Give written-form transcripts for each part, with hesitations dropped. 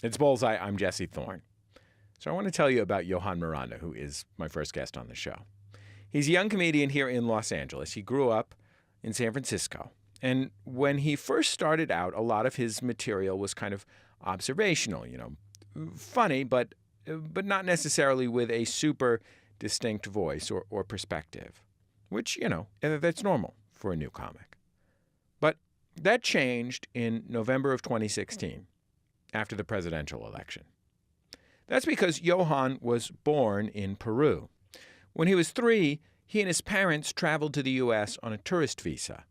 It's Bullseye. I'm Jesse Thorn. So I want to tell you about Johan Miranda, who is my first guest on the show. He's a young comedian here in Los Angeles. He grew up in San Francisco. And when he first started out, a lot of his material was kind of observational, funny, but not necessarily with a super distinct voice or perspective, which, that's normal for a new comic. But that changed in November of 2016, after the presidential election. That's because Johan was born in Peru. When he was 3, he and his parents traveled to the U.S. on a tourist visa.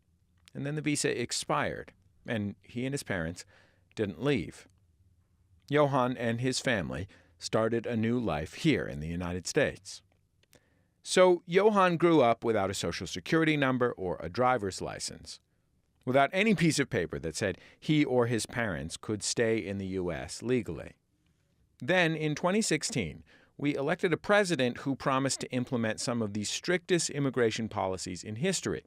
And then the visa expired, and he and his parents didn't leave. Johan and his family started a new life here in the United States. So Johan grew up without a social security number or a driver's license, without any piece of paper that said he or his parents could stay in the U.S. legally. Then, in 2016, we elected a president who promised to implement some of the strictest immigration policies in history,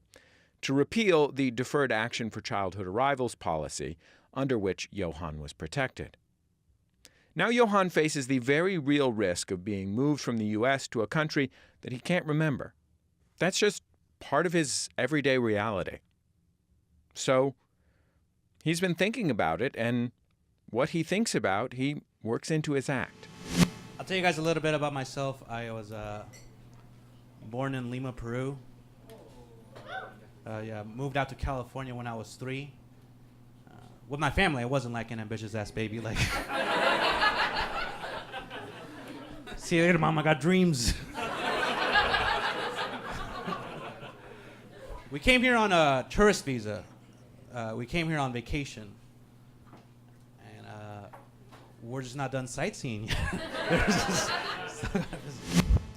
to repeal the Deferred Action for Childhood Arrivals policy under which Johan was protected. Now Johan faces the very real risk of being moved from the U.S. to a country that he can't remember. That's just part of his everyday reality. So he's been thinking about it, and what he thinks about, he works into his act. I'll tell you guys a little bit about myself. I was born in Lima, Peru. Moved out to California when I was 3. With my family, I wasn't like an ambitious ass baby. Like, see you later, Mom. I got dreams. We came here on a tourist visa. We came here on vacation. And we're just not done sightseeing yet.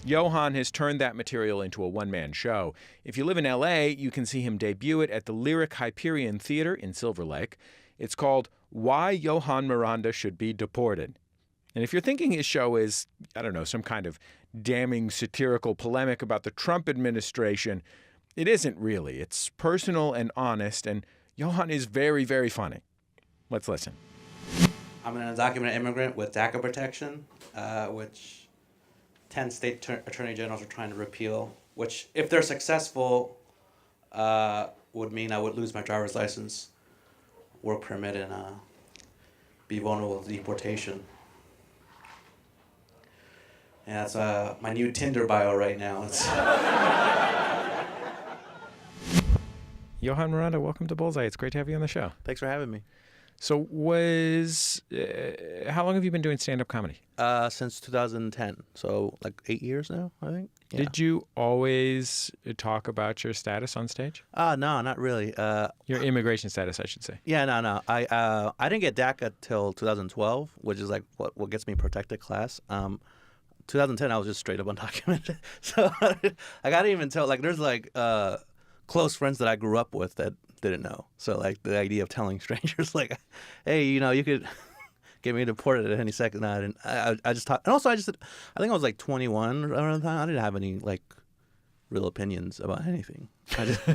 Johan has turned that material into a one-man show. If you live in L.A., you can see him debut it at the Lyric Hyperion Theater in Silver Lake. It's called Why Johan Miranda Should Be Deported. And if you're thinking his show is, some kind of damning satirical polemic about the Trump administration, it isn't really. It's personal and honest, and Johan is very, very funny. Let's listen. I'm an undocumented immigrant with DACA protection, which 10 state attorney generals are trying to repeal, which, if they're successful, would mean I would lose my driver's license, work permit, and be vulnerable to deportation. And that's my new Tinder bio right now. Johan Miranda, welcome to Bullseye. It's great to have you on the show. Thanks for having me. So how long have you been doing stand-up comedy? Since 2010, so like 8 years now, I think. Yeah. Did you always talk about your status on stage? No, not really. Your immigration status, I should say. Yeah, no. I didn't get DACA till 2012, which is like what gets me protected class. 2010, I was just straight up undocumented. So I gotta even tell, like, there's like close friends that I grew up with that didn't know. So like the idea of telling strangers like, hey, you could get me deported at any second. No, I didn't. I just talked. And also I think I was like 21 around the time. I didn't have any like real opinions about anything. I just,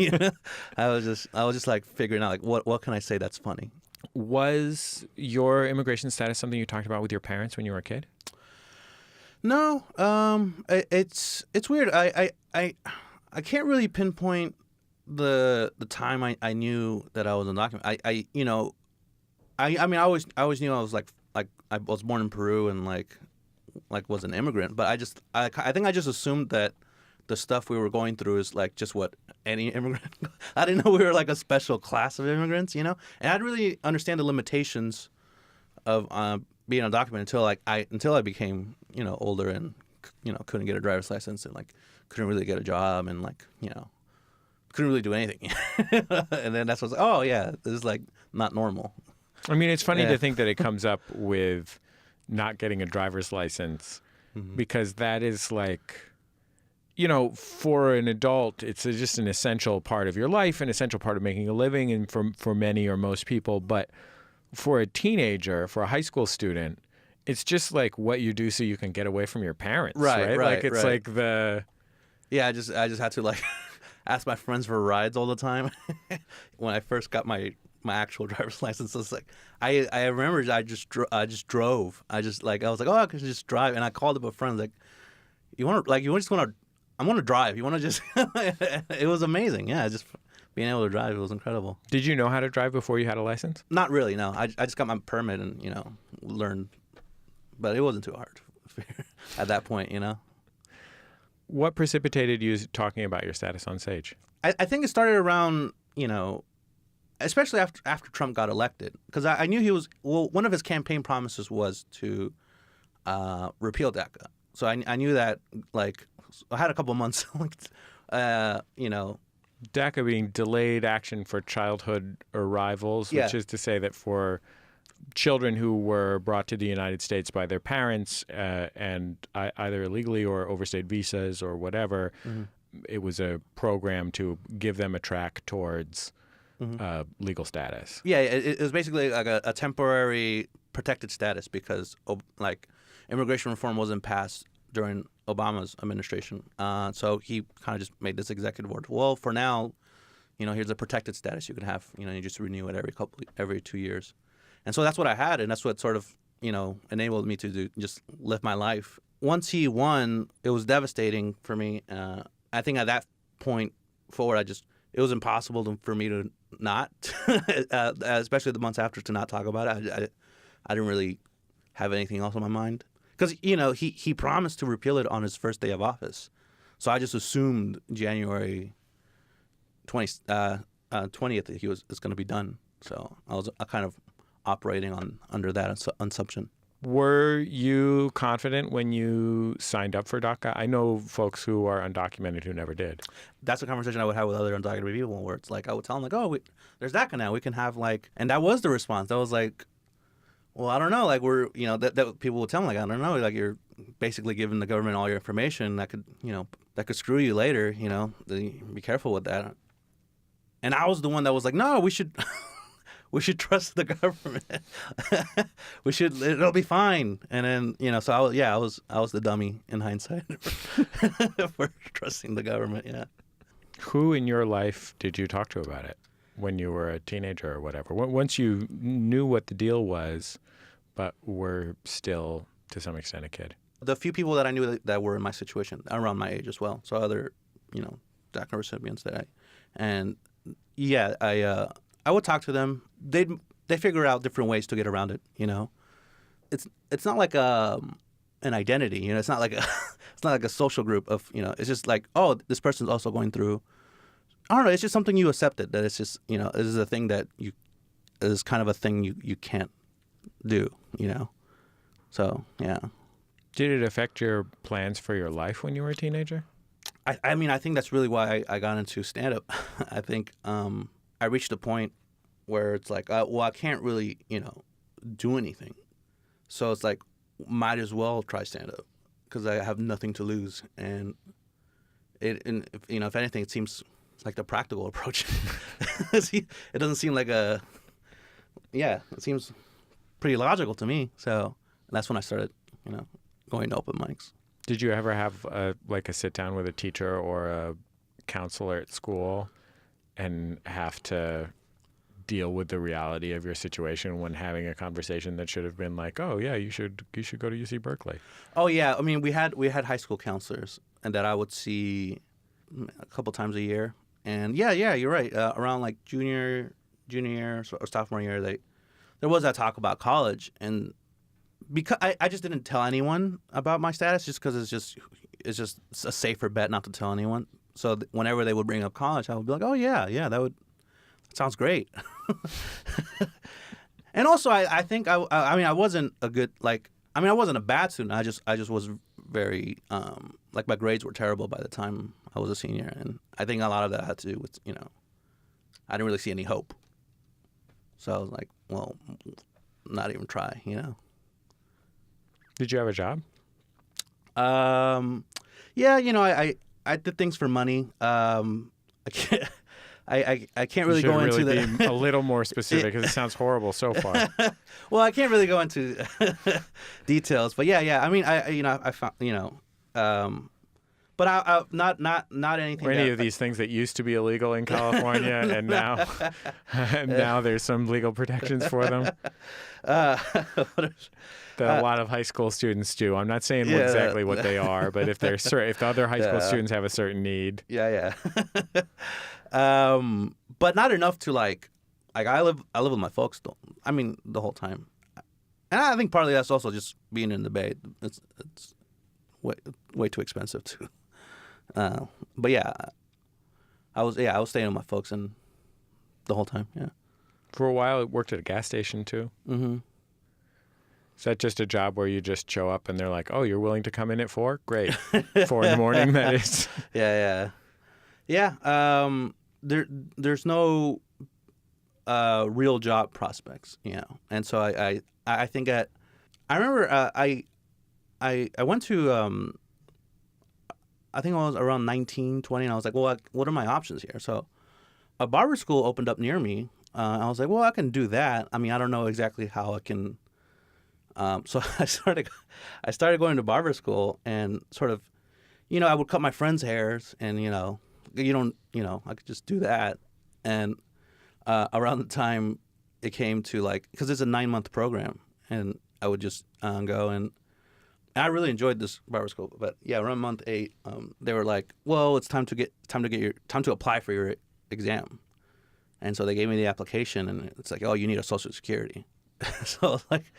I was just like figuring out like what can I say that's funny. Was your immigration status something you talked about with your parents when you were a kid? No. It's weird. I can't really pinpoint the time I knew that I was undocumented. I mean I always knew I was like I was born in Peru and like was an immigrant, but I think I just assumed that the stuff we were going through is like just what any immigrant. I didn't know we were like a special class of immigrants, and I didn't really understand the limitations of being undocumented until I became older and couldn't get a driver's license and like couldn't really get a job and like couldn't really do anything. And then that's what's like, oh yeah, this is like not normal. I mean, it's funny to think that it comes up with not getting a driver's license because that is like, for an adult, it's just an essential part of your life, an essential part of making a living, and for many or most people. But for a teenager, for a high school student, it's just like what you do so you can get away from your parents, right? Like it's like the... Yeah, I just had to like ask my friends for rides all the time. When I first got my my actual driver's license. So it's like I remember I just drove. I was like, oh, I can just drive, and I called up a friend like, you want to I want to drive. You want to just? It was amazing. Yeah, just being able to drive, it was incredible. Did you know how to drive before you had a license? Not really. No, I just got my permit and learned, but it wasn't too hard at that point. What precipitated you talking about your status on stage? I think it started around especially after Trump got elected, because I knew he was one of his campaign promises was to repeal DACA. So I knew that I had a couple months, DACA being delayed action for childhood arrivals, which is to say that for children who were brought to the United States by their parents and either illegally or overstayed visas or whatever, it was a program to give them a track towards legal status. Yeah, it was basically like a temporary protected status because immigration reform wasn't passed during Obama's administration. So he kind of just made this executive order. Well, for now, here's a protected status you can have. You just renew it every 2 years. And so that's what I had, and that's what sort of, enabled me to just live my life. Once he won, it was devastating for me. I think at that point forward, it was impossible for me to not, especially the months after, to not talk about it. I didn't really have anything else on my mind. Because, he promised to repeal it on his first day of office. So I just assumed January 20th that it's going to be done. So I was kind of operating under that assumption. Were you confident when you signed up for DACA? I know folks who are undocumented who never did. That's a conversation I would have with other undocumented people where it's like I would tell them, there's DACA now. We can have and that was the response. That was like, well, I don't know. We're, that people would tell me, I don't know. You're basically giving the government all your information that could screw you later. Be careful with that. And I was the one that was like, no, we should trust the government. It'll be fine. And then, so I was the dummy in hindsight for trusting the government. Yeah. Who in your life did you talk to about it when you were a teenager or whatever? Once you knew what the deal was, but were still, to some extent, a kid? The few people that I knew that were in my situation, around my age as well. So other, DACA recipients I would talk to them. They figure out different ways to get around it. It's not like an identity. It's not like a social group of It's just like, oh, this person's also going through. I don't know. It's just something you accepted. That it's just this is a thing that is kind of a thing you can't do. So yeah. Did it affect your plans for your life when you were a teenager? I think that's really why I got into stand-up. I think I reached a point where it's like, I can't really, do anything. So it's like, might as well try stand-up because I have nothing to lose. And if anything, it seems like the practical approach. It doesn't seem like it seems pretty logical to me. So that's when I started, going to open mics. Did you ever have a sit down with a teacher or a counselor at school and have to deal with the reality of your situation when having a conversation that should have been like, oh yeah, you should go to UC Berkeley? Oh yeah, I mean we had high school counselors and that I would see a couple times a year, and yeah, you're right. Around junior year or sophomore year, there was that talk about college, and because I just didn't tell anyone about my status just because it's just a safer bet not to tell anyone. So whenever they would bring up college, I would be like, oh yeah, that sounds great. And also, I think I wasn't a good I wasn't a bad student. I just was very my grades were terrible by the time I was a senior, and I think a lot of that had to do with I didn't really see any hope. So I was like, well, not even try, Did you have a job? Yeah, I did things for money. I can't really go into be a little more specific because it sounds horrible so far. Well, I can't really go into details, but yeah. I mean, I found But I not anything. Or any that, of these things that used to be illegal in California, and now there's some legal protections for them that a lot of high school students do. I'm not saying exactly what they are, but if the other high school students have a certain need, yeah. But not enough to like I live with my folks. I mean, the whole time, and I think partly that's also just being in the Bay. It's way too expensive too. But yeah, I was staying with my folks and the whole time. Yeah. For a while, it worked at a gas station too. Mm-hmm. Is that just a job where you just show up and they're like, "Oh, you're willing to come in at 4? Great, 4 in the morning." That is. Yeah. There's no real job prospects, and so I think I remember I went to I think I was around 19, 20, and I was like, well, what are my options here? So a barber school opened up near me. I was like, well, I can do that. I mean, I don't know exactly how I can. So I started going to barber school and sort of, I would cut my friends' hairs and, I could just do that. And around the time it came to because it's a 9-month program, and I would just go and I really enjoyed this barber school. But yeah, around month 8, they were like, well, it's time to apply for your exam. And so they gave me the application, and it's like, oh, you need a Social Security. So I was like,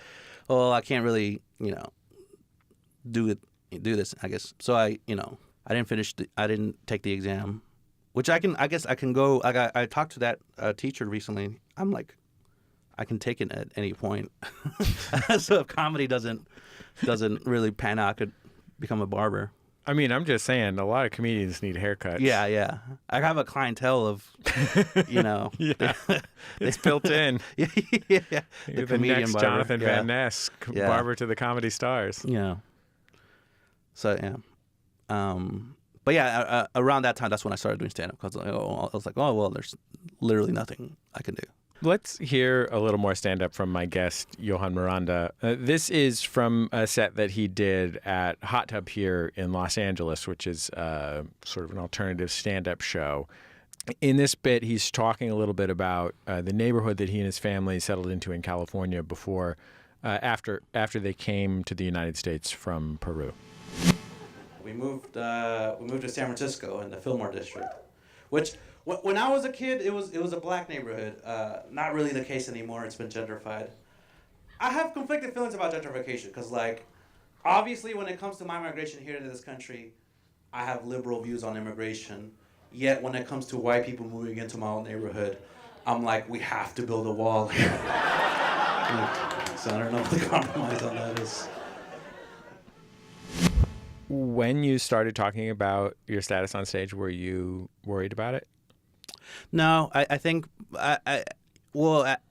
well, I can't really, do this, I guess. So I didn't take the exam, which I guess I can go. I talked to that teacher recently. I'm like, I can take it at any point. So if comedy doesn't really pan out, I could become a barber. I mean, I'm just saying, a lot of comedians need haircuts. Yeah. I have a clientele of, Yeah, it's built in. Yeah. You're the next barber. Jonathan Van Ness, barber to the comedy stars. Yeah. So, yeah. But yeah, around that time, that's when I started doing stand-up. Because I was like, oh, well, there's literally nothing I can do. Let's hear a little more stand-up from my guest, Johan Miranda. This is from a set that he did at Hot Tub here in Los Angeles, which is sort of an alternative stand-up show. In this bit, he's talking a little bit about the neighborhood that he and his family settled into in California after they came to the United States from Peru. We moved to San Francisco in the Fillmore district, which when I was a kid, it was a black neighborhood. Not really the case anymore. It's been gentrified. I have conflicted feelings about gentrification because, obviously, when it comes to my migration here to this country, I have liberal views on immigration. Yet when it comes to white people moving into my own neighborhood, I'm like, we have to build a wall here. So I don't know what the compromise on that is. When you started talking about your status on stage, were you worried about it? No, I think, at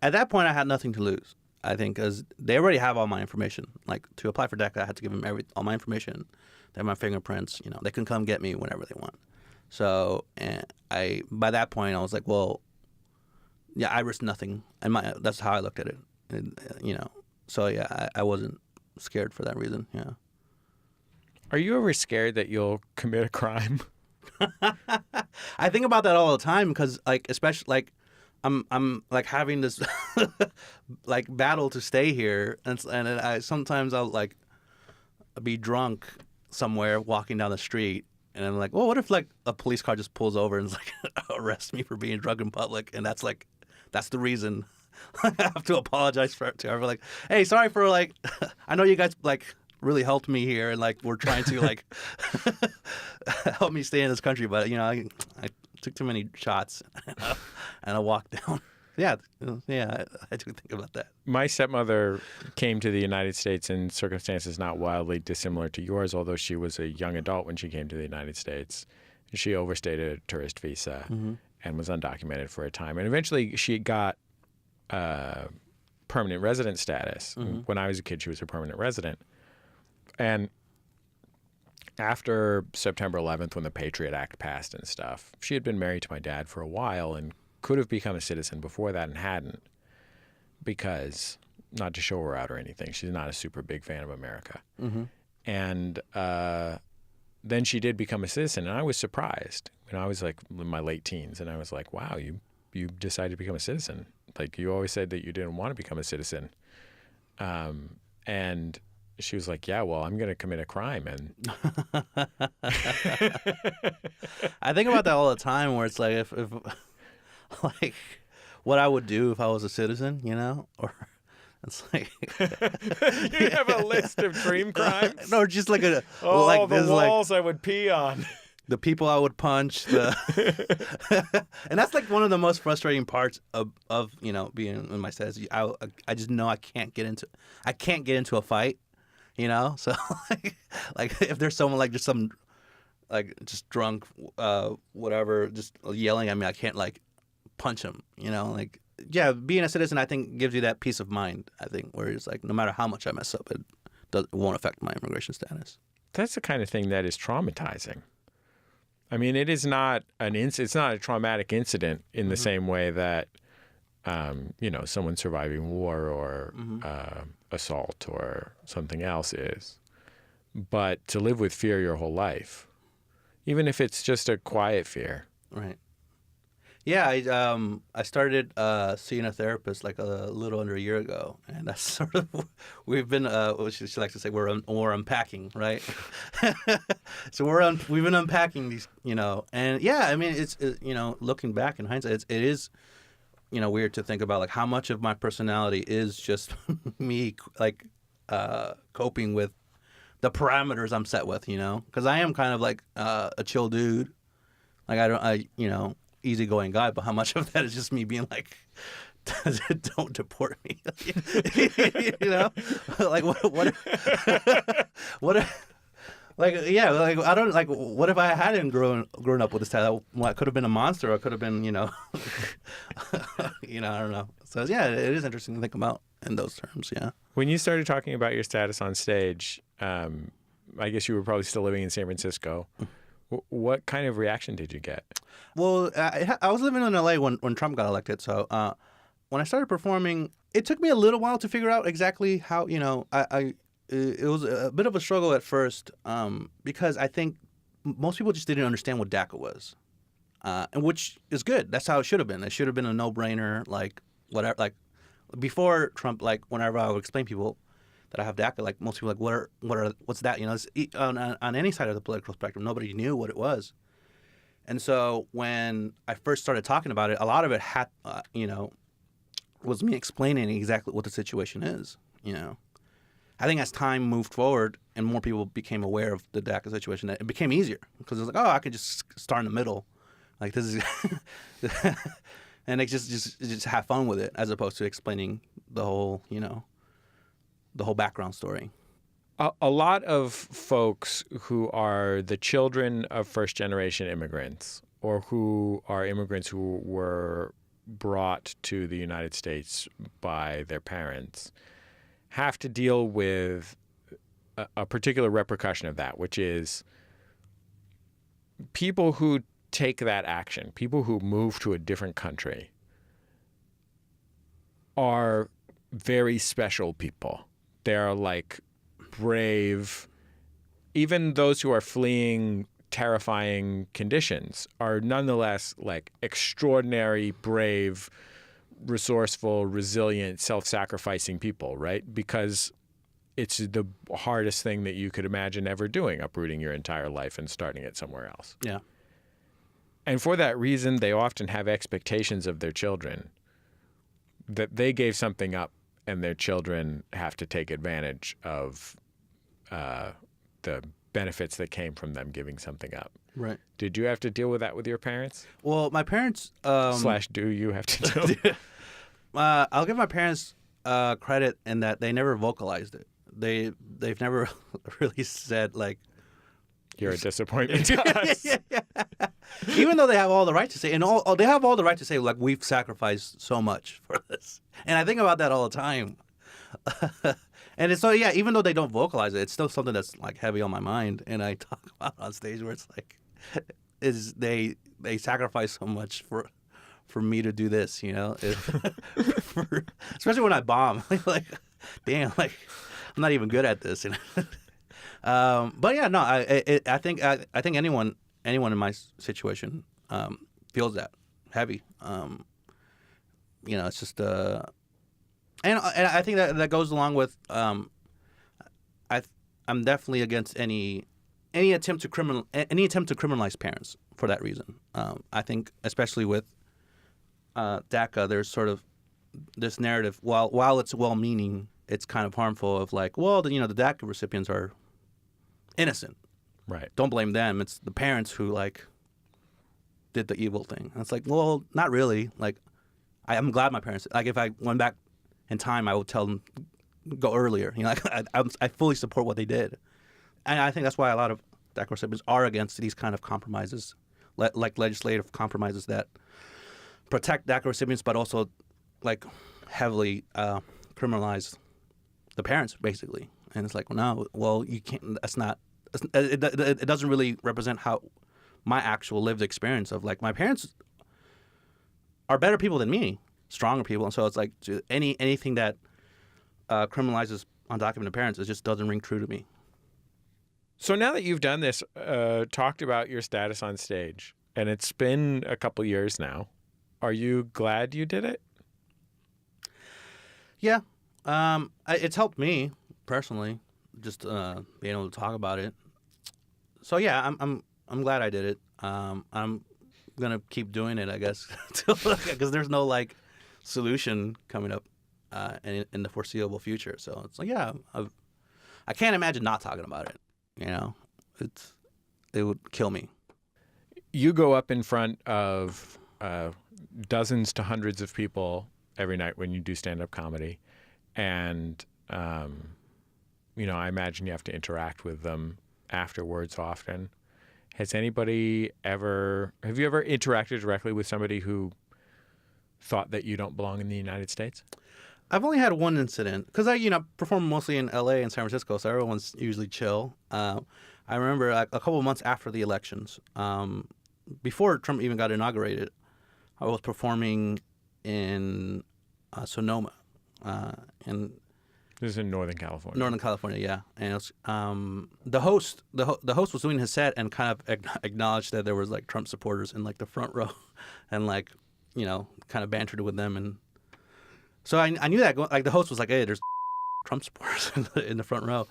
that point I had nothing to lose. I think because they already have all my information. Like to apply for DACA, I had to give them all my information. They have my fingerprints. They can come get me whenever they want. So by that point I was like, well, yeah, I risk nothing, and that's how I looked at it. And, so yeah, I wasn't scared for that reason. Yeah. Are you ever scared that you'll commit a crime? I think about that all the time because, especially I'm having this battle to stay here, and I sometimes I'll be drunk somewhere walking down the street, and I'm like, well, what if a police car just pulls over and arrests me for being drunk in public, and that's the reason I have to apologize to everyone. Hey, sorry for I know you guys really helped me here, and we're trying to help me stay in this country, but I took too many shots and I walked down. Yeah, I do think about that. My stepmother came to the United States in circumstances not wildly dissimilar to yours, although she was a young adult when she came to the United States. She overstayed a tourist visa and was undocumented for a time, and eventually she got permanent resident status. When I was a kid, she was a permanent resident. And after September 11th, when the Patriot Act passed and stuff, she had been married to my dad for a while and could have become a citizen before that and hadn't, because, not to show her out or anything, she's not a super big fan of America. And then she did become a citizen, and I was surprised. I was like in my late teens, and I was like, wow, you decided to become a citizen. Like, you always said that you didn't want to become a citizen. And she was like, yeah, well, I'm going to commit a crime. And I think about that all the time, where it's like, if like what I would do if I was a citizen, or it's like you have a list of dream crimes. No, just like the walls I would pee on. The people I would punch, and that's like one of the most frustrating parts of being in my status. I just know I can't get into a fight, So like if there's someone like just drunk, whatever, just yelling at me, I can't like punch him, Yeah, being a citizen, I think, gives you that peace of mind. I think where it's like no matter how much I mess up, it won't affect my immigration status. That's the kind of thing that is traumatizing. I mean, it is not it's not a traumatic incident in the same way that, someone surviving war or assault or something else is. But to live with fear your whole life, even if it's just a quiet fear. Right. Yeah, I started seeing a therapist like a little under a year ago, and that's sort of we've been what she likes to say we're unpacking, right? So we've been unpacking these, and yeah, I mean it's looking back in hindsight, it is weird to think about like how much of my personality is just me like coping with the parameters I'm set with, because I am kind of like a chill dude, like easygoing guy, but how much of that is just me being like, don't deport me, like what like yeah, like I don't like what if I hadn't grown up with this talent? I could have been a monster, or I could have been I don't know. So yeah, it is interesting to think about in those terms. Yeah. When you started talking about your status on stage, I guess you were probably still living in San Francisco. What kind of reaction did you get? Well, I was living in LA when Trump got elected. So when I started performing, it took me a little while to figure out exactly how, it was a bit of a struggle at first because I think most people just didn't understand what DACA was, and which is good. That's how it should have been. It should have been a no-brainer, like whatever. Like before Trump, like whenever I would explain to people that I have DACA, like most people are like, what's that? It's, on any side of the political spectrum, nobody knew what it was. And so when I first started talking about it, a lot of it had, was me explaining exactly what the situation is. I think as time moved forward and more people became aware of the DACA situation, it became easier because it was like, oh, I could just start in the middle, like this is, and like just have fun with it as opposed to explaining the whole, the whole background story. A lot of folks who are the children of first-generation immigrants or who are immigrants who were brought to the United States by their parents have to deal with a particular repercussion of that, which is people who take that action, people who move to a different country are very special people. They're like brave. Even those who are fleeing terrifying conditions are nonetheless like extraordinary, brave, resourceful, resilient, self-sacrificing people, right? Because it's the hardest thing that you could imagine ever doing, uprooting your entire life and starting it somewhere else. Yeah. And for that reason, they often have expectations of their children that they gave something up and their children have to take advantage of the benefits that came from them giving something up. Right. Did you have to deal with that with your parents? Well, my parents... do you have to deal? I'll give my parents credit in that they never vocalized it. They've never really said, like... You're a disappointment to us. Even though they have all the right to say, they have all the right to say, like, we've sacrificed so much for this. And I think about that all the time. And it's so, yeah, even though they don't vocalize it, it's still something that's, like, heavy on my mind. And I talk about it on stage where it's like, they sacrifice so much for me to do this, especially when I bomb. Like, damn, like, I'm not even good at this. But yeah, no, I think anyone in my situation feels that heavy. It's just and I think that goes along with I'm definitely against any attempt to criminalize parents for that reason. I think especially with DACA, there's sort of this narrative. While it's well-meaning, it's kind of harmful. Of like, well, the DACA recipients are innocent. Right. Don't blame them. It's the parents who like did the evil thing. And it's like, well, not really. Like, I'm glad my parents. Like, if I went back in time, I would tell them go earlier. Like I fully support what they did, and I think that's why a lot of DACA recipients are against these kind of compromises, like legislative compromises that protect DACA recipients, but also like heavily criminalize the parents, basically. And it's like, well, you can't. That's not. It doesn't really represent how my actual lived experience of like my parents are better people than me, stronger people, and so it's like anything that criminalizes undocumented parents, it just doesn't ring true to me. So now that you've done this, talked about your status on stage, and it's been a couple years now, are you glad you did it? Yeah, it's helped me personally, just being able to talk about it. So yeah, I'm glad I did it. I'm gonna keep doing it, I guess, because there's no like solution coming up in the foreseeable future. So it's like, yeah, I can't imagine not talking about it. It would kill me. You go up in front of dozens to hundreds of people every night when you do stand-up comedy, and I imagine you have to interact with them afterwards often. Have you ever interacted directly with somebody who thought that you don't belong in the United States? I've only had one incident because I perform mostly in LA and San Francisco, so everyone's usually chill. I remember a couple of months after the elections, before Trump even got inaugurated, I was performing in Sonoma, and this is in Northern California. Northern California, yeah. And it was, the host was doing his set and kind of acknowledged that there was like Trump supporters in like the front row, and like kind of bantered with them, and so I knew that like the host was like, hey, there's Trump supporters in the front row.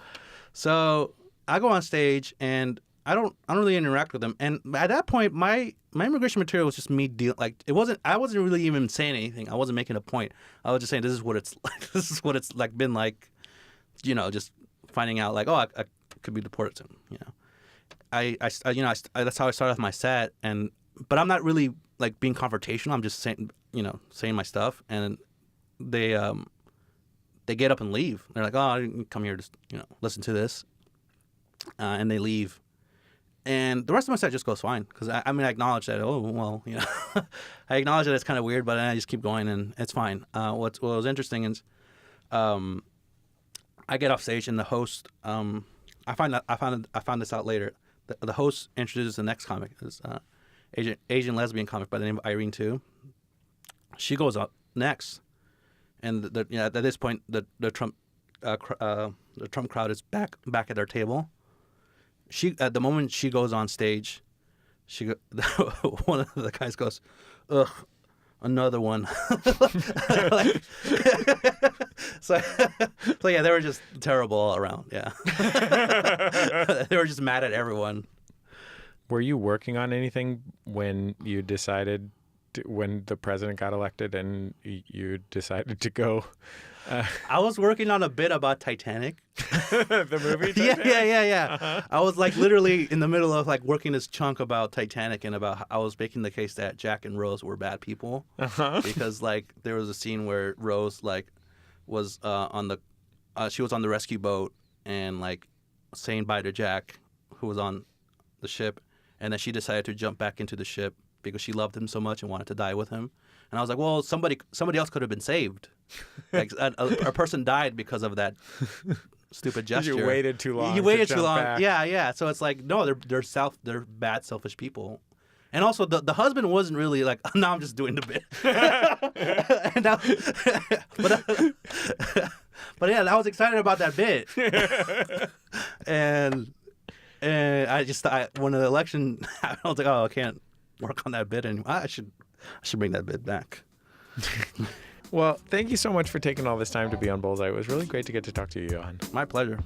So I go on stage and I don't really interact with them. And at that point, my immigration material was just me I wasn't really even saying anything. I wasn't making a point. I was just saying this is what it's like. This is what it's like been like, just finding out like, oh, I could be deported soon. That's how I started off my set. But I'm not really like being confrontational. I'm just saying my stuff, and they get up and leave. They're like, oh, I didn't come here to listen to this, and they leave. And the rest of my set just goes fine because I acknowledge that. Oh well, I acknowledge that it's kind of weird, but I just keep going and it's fine. What was interesting is, I get off stage and the host. I found this out later. The host introduces the next comic. It's Asian lesbian comic by the name of Irene Tu. She goes up next, and at this point the Trump crowd is back at their table. At the moment she goes on stage, one of the guys goes, "Ugh, another one." so yeah, they were just terrible all around. Yeah, they were just mad at everyone. Were you working on anything when you decided when the president got elected and you decided to go? I was working on a bit about Titanic. The movie Titanic? Yeah. Uh-huh. I was like literally in the middle of like working this chunk about Titanic and about I was making the case that Jack and Rose were bad people. Uh-huh. Because like there was a scene where Rose like was she was on the rescue boat and like saying bye to Jack, who was on the ship, and then she decided to jump back into the ship because she loved him so much and wanted to die with him. And I was like, well, somebody else could have been saved. Like a person died because of that stupid gesture. You waited too long. You waited too long. Back. Yeah. So it's like, no, they're bad, selfish people. And also, the husband wasn't really like, no, I'm just doing the bit. But yeah, I was excited about that bit. and when the election happened, I was like, oh, I can't work on that bit anymore. I should bring that bit back. Well, thank you so much for taking all this time to be on Bullseye. It was really great to get to talk to you, Johan. My pleasure.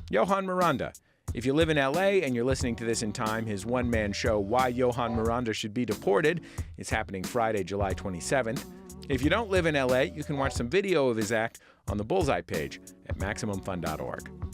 Johan Miranda. If you live in LA and you're listening to this in time, his one-man show, Why Johan Miranda Should Be Deported, is happening Friday, July 27th. If you don't live in LA, you can watch some video of his act on the Bullseye page at MaximumFun.org.